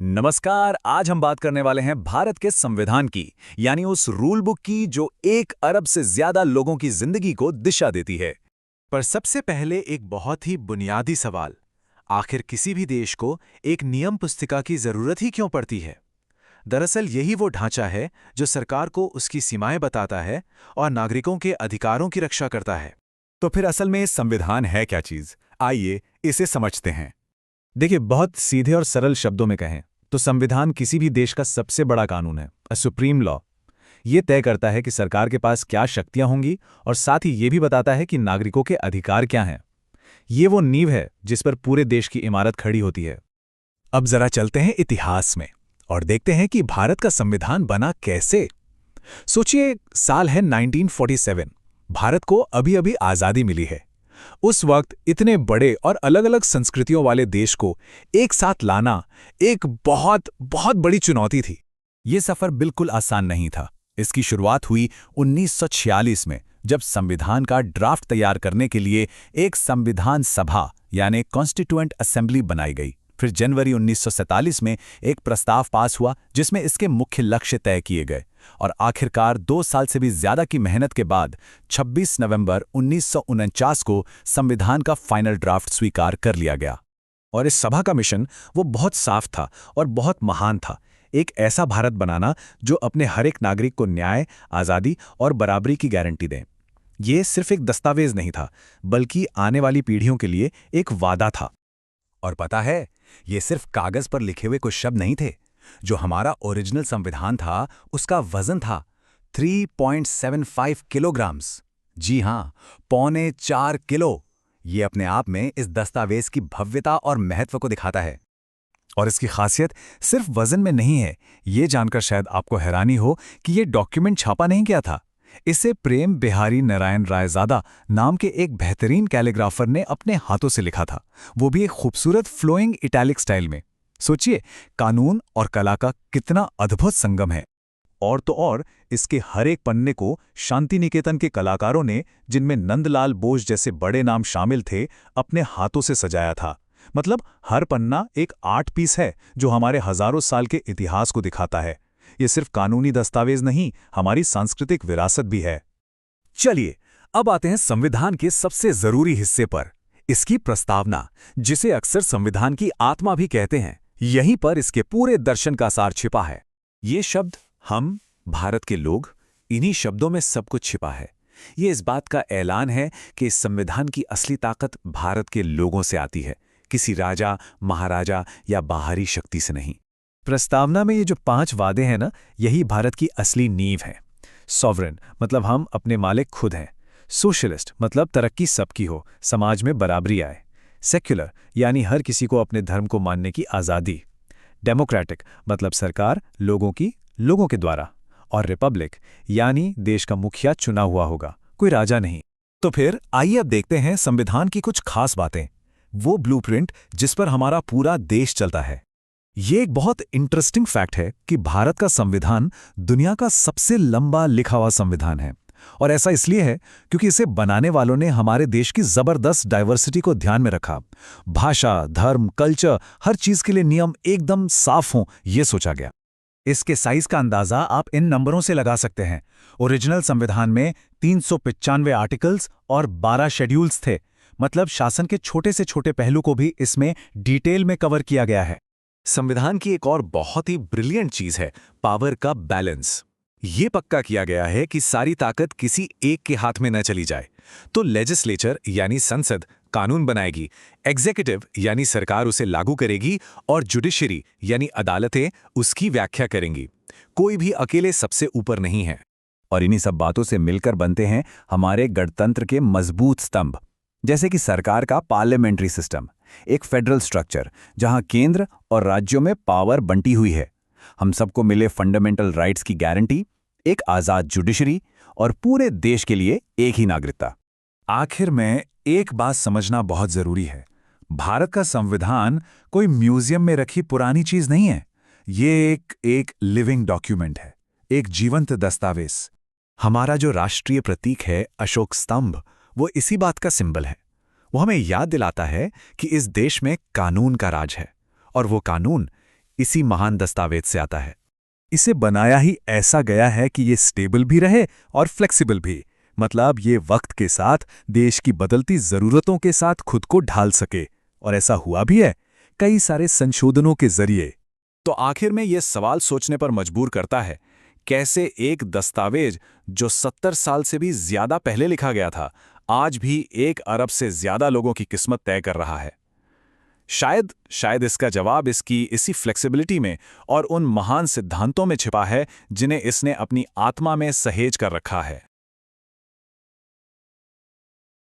नमस्कार। आज हम बात करने वाले हैं भारत के संविधान की, यानी उस रूल बुक की जो 1 अरब से ज्यादा लोगों की जिंदगी को दिशा देती है। पर सबसे पहले एक बहुत ही बुनियादी सवाल, आखिर किसी भी देश को एक नियम पुस्तिका की जरूरत ही क्यों पड़ती है? दरअसल यही वो ढांचा है जो सरकार को उसकी सीमाएं बताता है और नागरिकों के अधिकारों की रक्षा करता है। तो फिर असल में संविधान है क्या चीज? आइए इसे समझते हैं। देखिए, बहुत सीधे और सरल शब्दों में कहें तो संविधान किसी भी देश का सबसे बड़ा कानून है, अ सुप्रीम लॉ। ये तय करता है कि सरकार के पास क्या शक्तियां होंगी और साथ ही ये भी बताता है कि नागरिकों के अधिकार क्या हैं। ये वो नींव है जिस पर पूरे देश की इमारत खड़ी होती है। अब जरा चलते हैं इतिहास में और देखते हैं कि भारत का संविधान बना कैसे। सोचिए, साल है 1947। भारत को अभी अभी आजादी मिली है। उस वक्त इतने बड़े और अलग अलग संस्कृतियों वाले देश को एक साथ लाना एक बहुत बहुत बड़ी चुनौती थी। ये सफर बिल्कुल आसान नहीं था। इसकी शुरुआत हुई 1946 में, जब संविधान का ड्राफ्ट तैयार करने के लिए एक संविधान सभा यानी कॉन्स्टिट्यूएंट असेंबली बनाई गई। फिर जनवरी 1947 में एक प्रस्ताव पास हुआ जिसमें इसके मुख्य लक्ष्य तय किए गए और आखिरकार 2 साल से भी ज्यादा की मेहनत के बाद 26 नवंबर 1949 को संविधान का फाइनल ड्राफ्ट स्वीकार कर लिया गया। और इस सभा का मिशन वो बहुत साफ था और बहुत महान था। एक ऐसा भारत बनाना जो अपने हर एक नागरिक को न्याय, आज़ादी और बराबरी की गारंटी दे। ये सिर्फ एक दस्तावेज नहीं था, बल्कि आने वाली पीढ़ियों के लिए एक वादा था। और पता है, ये सिर्फ कागज पर लिखे हुए कुछ शब्द नहीं थे। जो हमारा ओरिजिनल संविधान था, उसका वजन था 3.75 किलोग्राम्स। जी हां, 4.25 किलो। ये अपने आप में इस दस्तावेज की भव्यता और महत्व को दिखाता है। और इसकी खासियत सिर्फ वजन में नहीं है। ये जानकर शायद आपको हैरानी हो कि ये डॉक्यूमेंट छापा नहीं गया था। इसे प्रेम बिहारी नारायण रायजादा नाम के एक बेहतरीन कैलीग्राफर ने अपने हाथों से लिखा था, वो भी एक खूबसूरत फ्लोइंग इटैलिक स्टाइल में। सोचिए, कानून और कला का कितना अद्भुत संगम है। और तो और, इसके हर एक पन्ने को शांति निकेतन के कलाकारों ने, जिनमें नंदलाल बोस जैसे बड़े नाम शामिल थे, अपने हाथों से सजाया था। मतलब हर पन्ना एक आर्ट पीस है जो हमारे हजारों साल के इतिहास को दिखाता है। ये सिर्फ कानूनी दस्तावेज नहीं, हमारी सांस्कृतिक विरासत भी है। चलिए, अब आते हैं संविधान के सबसे जरूरी हिस्से पर, इसकी प्रस्तावना, जिसे अक्सर संविधान की आत्मा भी कहते हैं। यहीं पर इसके पूरे दर्शन का सार छिपा है। ये शब्द हम, भारत के लोग, इन्हीं शब्दों में सब कुछ छिपा है। ये इस बात का ऐलान है कि इस संविधान की असली ताकत भारत के लोगों से आती है, किसी राजा, महाराजा या बाहरी शक्ति से नहीं। प्रस्तावना में ये जो 5 वादे हैं ना, यही भारत की असली नींव है। सॉवरेन मतलब हम अपने मालिक खुद हैं। सोशलिस्ट मतलब तरक्की सबकी हो, समाज में बराबरी आए। सेक्युलर यानी हर किसी को अपने धर्म को मानने की आज़ादी। डेमोक्रेटिक मतलब सरकार लोगों के द्वारा। और रिपब्लिक यानी देश का मुखिया चुना हुआ होगा, कोई राजा नहीं। तो फिर आइए अब देखते हैं संविधान की कुछ खास बातें, वो ब्लूप्रिंट जिस पर हमारा पूरा देश चलता है। ये एक बहुत इंटरेस्टिंग फैक्ट है कि भारत का संविधान दुनिया का सबसे लंबा लिखा हुआ संविधान है। और ऐसा इसलिए है क्योंकि इसे बनाने वालों ने हमारे देश की जबरदस्त डाइवर्सिटी को ध्यान में रखा। भाषा, धर्म, कल्चर, हर चीज के लिए नियम एकदम साफ हों, ये सोचा गया। इसके साइज का अंदाजा आप इन नंबरों से लगा सकते हैं। ओरिजिनल संविधान में 395 आर्टिकल्स और 12 शेड्यूल्स थे। मतलब शासन के छोटे से छोटे पहलू को भी इसमें डिटेल में कवर किया गया है। संविधान की एक और बहुत ही ब्रिलियंट चीज है पावर का बैलेंस। ये पक्का किया गया है कि सारी ताकत किसी एक के हाथ में न चली जाए। तो लेजिस्लेचर यानी संसद कानून बनाएगी, एग्जीक्यूटिव यानी सरकार उसे लागू करेगी, और जुडिशरी यानी अदालतें उसकी व्याख्या करेंगी। कोई भी अकेले सबसे ऊपर नहीं है। और इन्हीं सब बातों से मिलकर बनते हैं हमारे गणतंत्र के मजबूत स्तंभ, जैसे कि सरकार का पार्लियामेंट्री सिस्टम, एक फेडरल स्ट्रक्चर जहां केंद्र और राज्यों में पावर बंटी हुई है, हम सबको मिले फंडामेंटल राइट्स की गारंटी, एक आजाद जुडिशरी और पूरे देश के लिए एक ही नागरिकता। आखिर में एक बात समझना बहुत जरूरी है, भारत का संविधान कोई म्यूजियम में रखी पुरानी चीज नहीं है। ये एक लिविंग डॉक्यूमेंट है, एक जीवंत दस्तावेज। हमारा जो राष्ट्रीय प्रतीक है अशोक स्तंभ, वो इसी बात का सिंबल है। वो हमें याद दिलाता है कि इस देश में कानून का राज है, और वो कानून इसी महान दस्तावेज से आता है। इसे बनाया ही ऐसा गया है कि ये स्टेबल भी रहे और फ्लेक्सिबल भी, मतलब ये वक्त के साथ देश की बदलती ज़रूरतों के साथ खुद को ढाल सके, और ऐसा हुआ भी है कई सारे संशोधनों के जरिए। तो आखिर में यह सवाल सोचने पर मजबूर करता है, कैसे एक दस्तावेज जो 70 साल से भी ज्यादा पहले लिखा गया था, आज भी 1 अरब से ज्यादा लोगों की किस्मत तय कर रहा है। शायद इसका जवाब इसकी इसी फ्लेक्सिबिलिटी में और उन महान सिद्धांतों में छिपा है जिन्हें इसने अपनी आत्मा में सहेज कर रखा है।